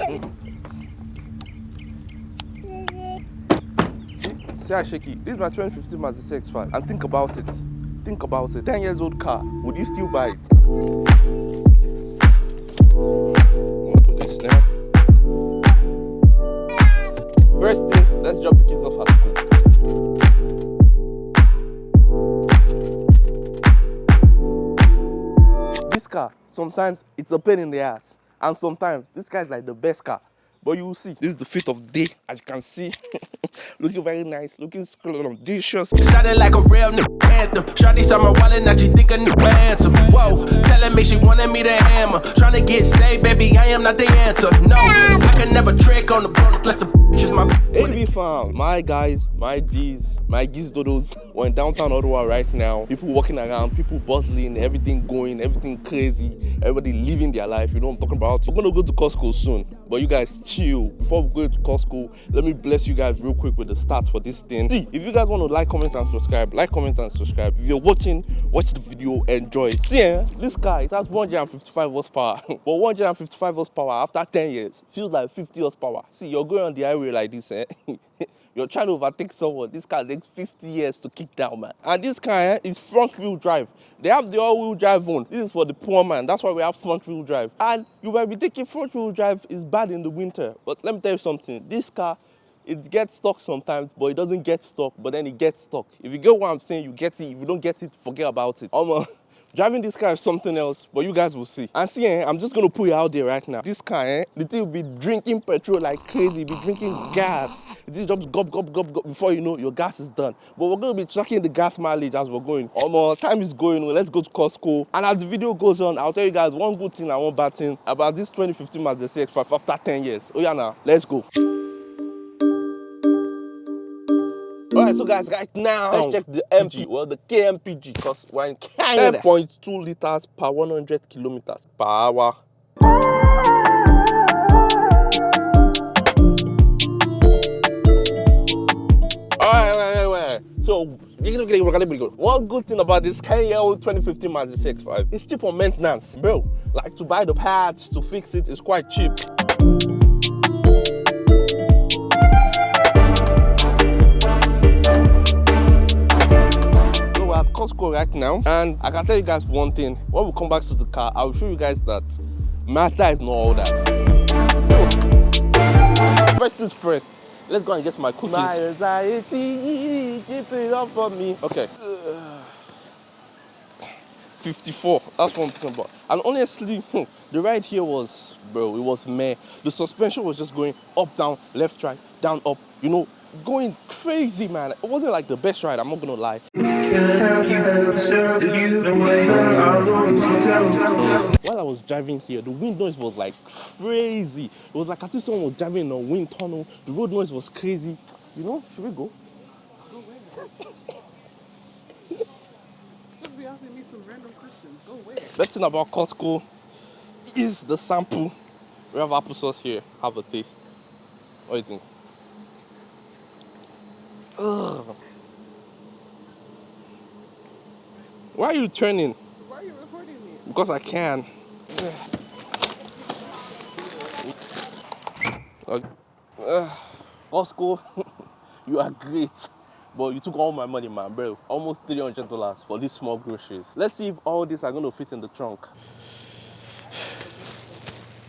See how shaky. This is my 2015 Mazda CX-5. And think about it. Think about it. 10 years old car. Would you still buy it? Put this there. First thing, let's drop the kids off at school. This car, sometimes it's a pain in the ass. And sometimes this car is like the best car. But you will see, this is the fit of the day, as you can see. Looking very nice, looking audacious. Sounded like a real anthem. Shawty saw my wallet, now she think a new answer. Whoa, telling me she wanted me to hammer. Trying to get saved, baby, I am not the answer. No, I could never trick on the bone, unless the is my AB fam, my guys, my G's, my G's dodos. We're in downtown Ottawa right now. People walking around, people bustling, everything going, everything crazy. Everybody living their life, you know what I'm talking about. We're gonna go to Costco soon, but you guys chill. Before we go to Costco, let me bless you guys real quick with the stats for this thing. See, if you guys want to like, comment and subscribe, like, comment and subscribe. If you're watching, watch the video, enjoy it. See, this car, it has 155 horsepower. But 155 horsepower after 10 years feels like 50 horsepower. See, you're going on the highway like this, You're trying to overtake someone. This car takes 50 years to kick down, man. And this car is front wheel drive. They have the all wheel drive one. This is for the poor man. That's why we have front wheel drive. And you might be thinking front wheel drive is bad in the winter. But let me tell you something. This car, it gets stuck sometimes, but it doesn't get stuck. But then it gets stuck. If you get what I'm saying, you get it. If you don't get it, forget about it. Driving this car is something else, but you guys will see. And see, I'm just gonna put it out there right now. This car, the thing will be drinking petrol like crazy, be drinking gas. It will just gub, gub, gub, gub. Before you know, your gas is done. But we're gonna be tracking the gas mileage as we're going. Time is going, let's go to Costco. And as the video goes on, I'll tell you guys one good thing and one bad thing about this 2015 Mazda CX-5 after 10 years. Oh yeah, now, let's go. Alright, so guys, right now, let's check the MPG, well, the KMPG, because we're in Canada. 10.2 liters per 100 kilometers per hour. Alright. So, one good thing about this 10-year-old 2015 Mazda CX-5, it's cheap on maintenance, bro. Like, to buy the parts, to fix it, is quite cheap. Costco right now, and I can tell you guys one thing. When we come back to the car, I'll show you guys that Mazda is not all that. First things first, let's go and get my cookies. My anxiety, keep it up for me. Okay. 54, that's what I'm talking about. And honestly, the ride here was, bro, it was meh. The suspension was just going up, down, left, right, down, up, you know, going crazy, man. It wasn't like the best ride, I'm not gonna lie. While I was driving here, the wind noise was like crazy. It was like as if someone was driving in a wind tunnel. The road noise was crazy. You know, should we go? Go where? Just be asking me some random questions. Go where? Best thing about Costco is the sample. We have applesauce here. Have a taste. What do you think? Ugh. Why are you turning? Why are you recording me? Because I can. Costco, you are great. But you took all my money, man, bro. Almost $300 for these small groceries. Let's see if all these are going to fit in the trunk.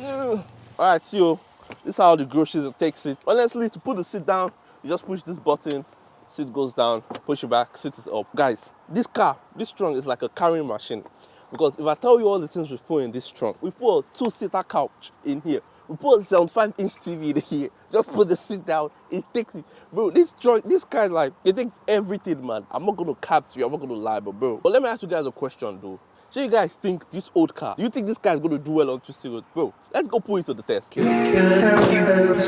Alright, see you. This is how the groceries takes it. Honestly, to put the seat down, you just push this button. Seat goes down, push it back, seat is up. Guys, this car, this trunk is like a carrying machine. Because if I tell you all the things we put in this trunk, we put a 2-seater couch in here. We put a 75-inch TV in here. Just put the seat down, it takes it. Bro, this trunk, this car is like, it takes everything, man. I'm not gonna cap to you, I'm not gonna lie, but bro. But let me ask you guys a question though. So you guys think this old car, do you think this car is going to do well on twisty road? Bro, let's go put it to the test. Take a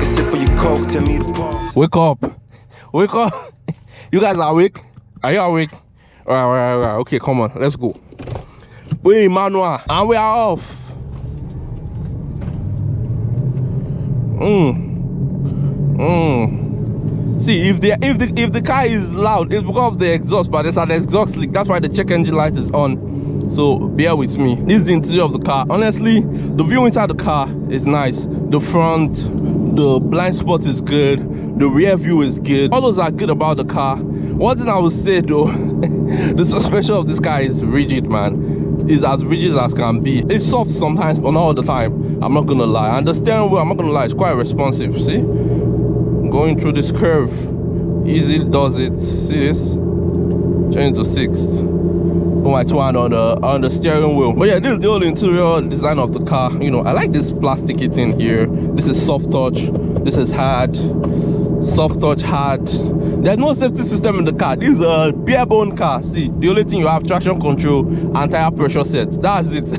sip of your coke, tell me the pause. Wake up. Wake up. You guys are awake? Are you awake? All right. Okay, come on. Let's go. Wait, Manuel. And we are off. See, if the car is loud, it's because of the exhaust, but there's an exhaust leak. That's why the check engine light is on. so bear with me. This is the interior of the car. Honestly, the view inside the car is nice. The front, the blind spot is good. The rear view is good. All those are good about the car. One thing I would say though, the suspension of this car is rigid, man. It's as rigid as can be. It's soft sometimes, but not all the time. I'm not gonna lie. And the steering wheel, I'm not gonna lie, it's quite responsive. See? Going through this curve, easy does it. See this? Change to 6th. Put my 2 hand on the steering wheel. But yeah, this is the whole interior design of the car. You know, I like this plasticky thing here. This is soft touch. This is hard. Soft touch, hard. There's no safety system in the car. This is a bare bone car. See, the only thing you have, traction control and tire pressure set. That's it.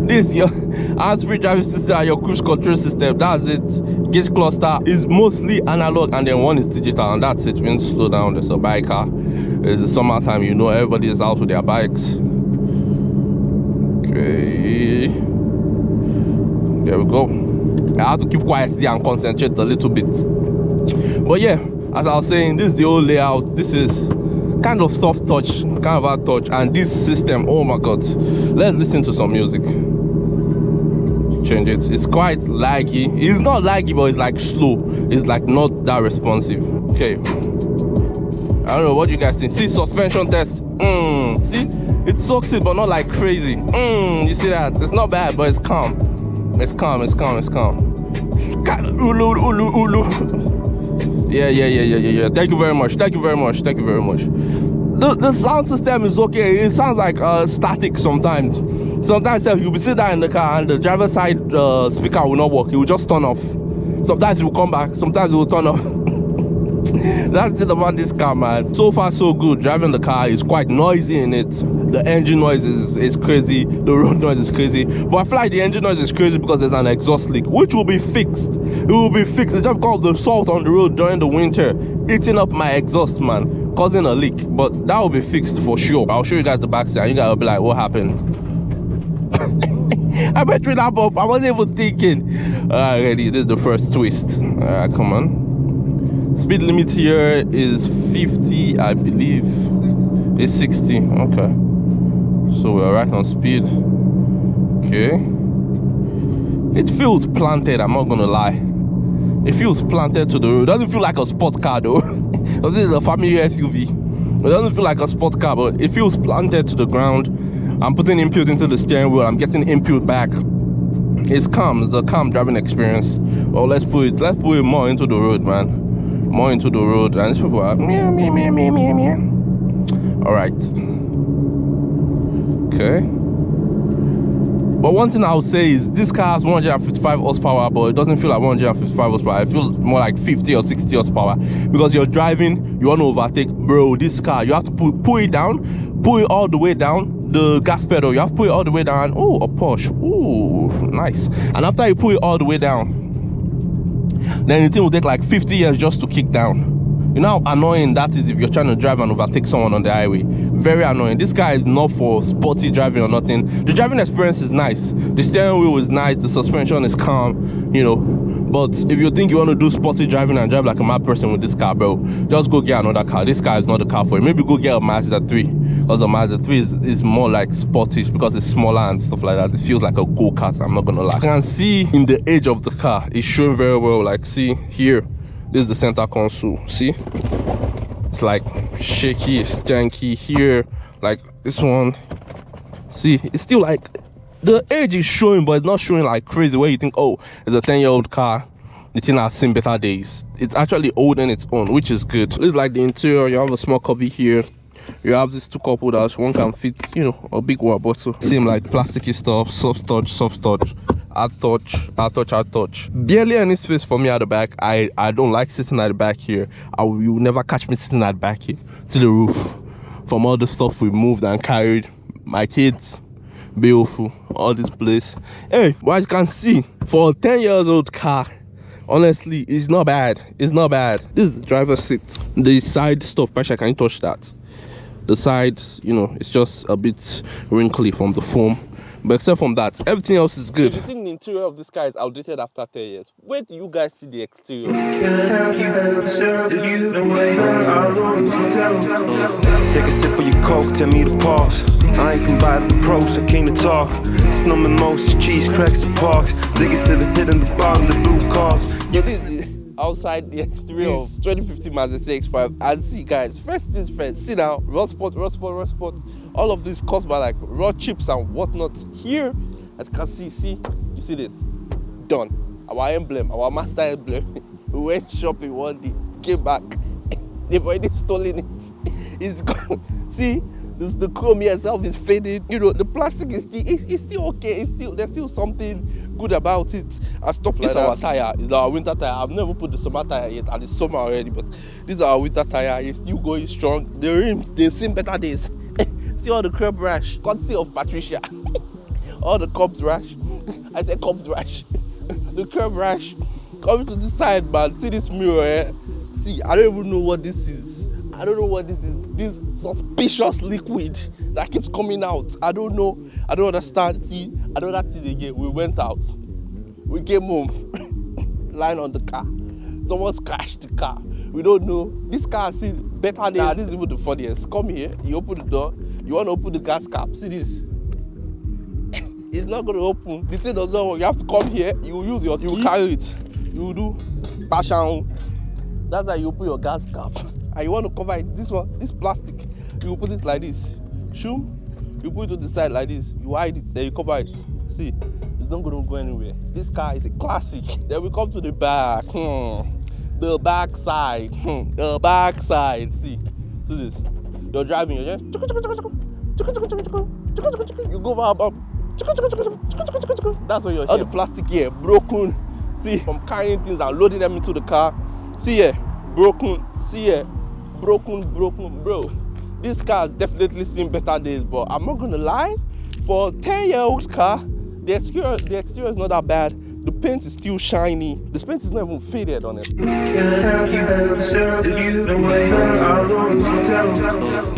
This your hands-free driving system and your cruise control system. That's it. Gauge cluster is mostly analog and then one is digital, and that's it. We need to slow down. There's a bike car. It's the summertime, you know, everybody is out with their bikes. Okay. There we go. I have to keep quiet there and concentrate a little bit. But yeah, as I was saying, this is the whole layout. This is kind of soft touch, kind of hard touch, and this system, oh my god. Let's listen to some music. Change it. It's quite laggy. It's not laggy, but it's like slow. It's like not that responsive. Okay. I don't know what you guys think. See, suspension test. See, it sucks it, but not like crazy. You see that? It's not bad, but it's calm. It's calm. It's calm. It's calm. Yeah. Thank you very much. Thank you very much. Thank you very much. The sound system is okay. It sounds like static sometimes. Sometimes you'll be sitting there in the car and the driver's side speaker will not work. It will just turn off. Sometimes it will come back. Sometimes it will turn off. That's it about this car, man. So far so good. Driving the car is quite noisy in it. The engine noise is crazy. The road noise is crazy. But I feel like the engine noise is crazy because there's an exhaust leak, which will be fixed. It will be fixed. It's just because of the salt on the road during the winter eating up my exhaust, man, causing a leak. But that will be fixed for sure. I'll show you guys the back side and you guys will be like, what happened? I bet you that up. I wasn't even thinking. Alright, this is the first twist. Alright, come on. Speed limit here is 50, I believe. It's 60. Okay. So we're right on speed. Okay. It feels planted, I'm not gonna lie. It feels planted to the road. It doesn't feel like a sports car though. This is a family SUV. It doesn't feel like a sports car, but it feels planted to the ground. I'm putting input into the steering wheel. I'm getting input back. It's calm. It's a calm driving experience. Well, let's put it more into the road, man. More into the road, and these people are meow. All right. Okay. But one thing I would say is this car has 155 horsepower, but it doesn't feel like 155 horsepower. It feels more like 50 or 60 horsepower because you're driving, you want to overtake, bro. This car, you have to pull it down, pull it all the way down. The gas pedal, you have to pull it all the way down. Oh, a Porsche. Ooh, nice. And after you pull it all the way down, then the thing will take like 50 years just to kick down. You know how annoying that is if you're trying to drive and overtake someone on the highway. Very annoying. This car is not for sporty driving or nothing. The driving experience is nice. The steering wheel is nice. The suspension is calm, you know. But if you think you want to do sporty driving and drive like a mad person with this car, bro, just go get another car. This car is not the car for you. Maybe go get a Mazda 3. Because the Mazda 3 is more like sportish because it's smaller and stuff like that. It feels like a go-kart, I'm not gonna lie. You can see in the edge of the car, it's showing very well. Like, see here, this is the center console. See? It's like shaky, it's janky here. Like this one. See, it's still like the edge is showing, but it's not showing like crazy where you think, oh, it's a 10-year-old car. The thing has seen better days. It's actually old on its own, which is good. This is like the interior. You have a small cubby here. You have these two cup holders. One can fit, you know, a big water bottle. Same like plasticky stuff, soft touch, hard touch. Barely any space for me at the back. I don't like sitting at the back here. You will never catch me sitting at the back here to the roof. From all the stuff we moved and carried, my kids, beautiful, all this place. Hey, but as you can see, for a 10-year-old car, honestly, it's not bad. It's not bad. This is the driver's seat. The side stuff, pressure, can you touch that? The side, you know, it's just a bit wrinkly from the foam. But except from that, everything else is good. Do you think the interior of this car is outdated after 10 years? Where do you guys see the exterior? Take a sip of your coke, tell me to pause. I ain't come by the pros, I came to talk. Snow mimosas, cheese, cracks, and parks. Dig it to the hit and the bottom, the blue cars. Yeah, this is the outside the exterior of 2015 Mazda CX-5. And see, guys, first things first, see now, raw spot. All of this caused by like raw chips and whatnot. Here, as you can see, you see this? Done. Our emblem, our master emblem. We went shopping one day, came back. They've already stolen it. It's gone. See, the chrome here itself is faded. You know, the plastic is still okay. There's still something good about it. And stuff like that. This is our tire. It's our winter tire. I've never put the summer tire yet, and it's summer already. But this is our winter tire. It's still going strong. The rims, they've seen better days. See all the curb rash, courtesy of Patricia. All the cops rash. I said cops rash. The curb rash coming to this side, man. See this mirror, eh? See, I don't even know what this is. I don't know what this is. This suspicious liquid that keeps coming out. I don't know. I don't understand. See, I know that thing again. We went out. We came home. Lying on the car. Someone's crashed the car. We don't know. This car has seen better days. This is even the funniest. Come here. You open the door. You want to open the gas cap. See this. It's not going to open. The thing does not work. You have to come here. You use your key. You carry it. You do passion. That's how you open your gas cap. And you want to cover it. This one, this plastic, you put it like this. Shoom, you put it to the side like this. You hide it, then you cover it. See, it's not going to go anywhere. This car is a classic. Then we come to the back. The back side. The back side. See this. You're driving. You're just. You go over. That's what you're. All the plastic here broken. See, from carrying things and loading them into the car. See here, broken. See here, broken, bro. This car has definitely seen better days, but I'm not gonna lie. For a 10-year-old car, the exterior is not that bad. The paint is still shiny. The paint is not even faded on it.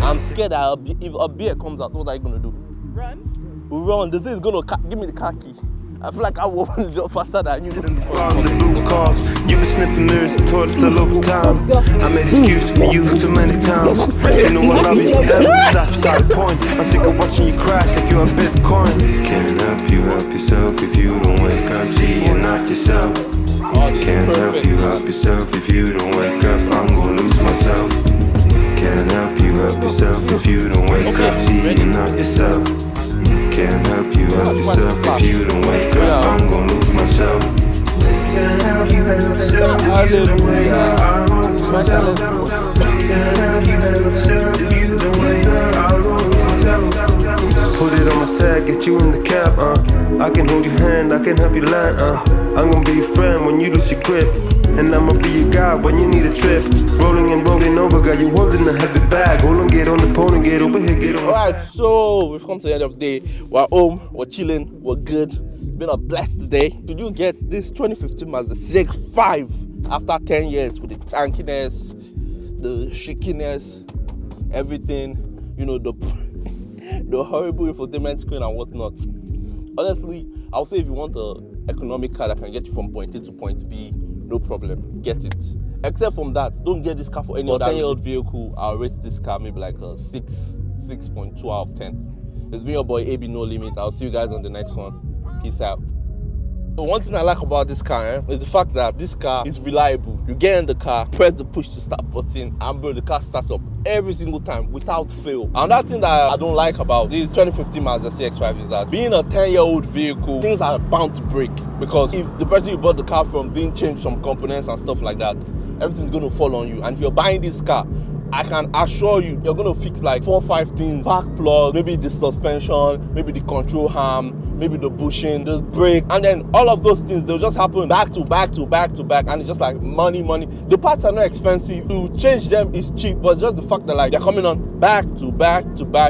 I'm scared that if a beer comes out, what are you gonna do? Run? We run. The thing is gonna give me the car key. I feel like I will open the door faster than you did. On the blue cars, you been sniffing mirrors and toilets all over town. I made excuses for you too many times. You know I love you forever, that's beside the point. I'm sick of watching you crash like you're a Bitcoin. Can't help you help yourself if you don't wake up. See, you're not yourself. Can't help you help yourself if you don't wake up. I'm gonna lose myself. Can't help you help yourself if you don't wake up. See, you're not yourself. Can't help you help yourself if you don't wake up. I'm gonna lose myself. Can't help you help yourself if you don't wake up. I'm gonna lose myself. Can't help you help yourself if you don't wake up. I'm gonna lose myself. Put it on my tag, get you in the cab, I can hold your hand, I can help you land, I'm gonna be your friend when you lose your grip. And I'ma be your guy when you need a trip. Rolling and rolling over, got you holding a heavy bag. Hold on, get on the pole and get over here, get on. Alright, so we've come to the end of the day. We're home, we're chilling, we're good. It's been a blessed day. Did you get this 2015 Mazda CX-5 after 10 years with the jankiness, the shakiness, everything, you know, the horrible infotainment screen and whatnot? Honestly, I would say if you want an economic car that can get you from point A to point B, no problem, get it. Except from that, don't get this car for any other 10-year-old vehicle. I'll rate this car maybe like a 6.2 out of 10. It's been your boy AB No Limit. I'll see you guys on the next one. Peace out. So one thing I like about this car is the fact that this car is reliable. You get in the car, press the push to start button, and bro, the car starts up every single time without fail. Another thing that I don't like about this 2015 Mazda CX-5 is that being a 10-year-old vehicle, things are bound to break. Because if the person you bought the car from didn't change some components and stuff like that, everything's going to fall on you. And if you're buying this car, I can assure you, you're going to fix like 4 or 5 things. Spark plug, maybe the suspension, maybe the control arm, maybe the bushing, the brake. And then all of those things, they'll just happen back to back to back to back. And it's just like money. The parts are not expensive. To change them is cheap. But it's just the fact that like they're coming on back to back to back.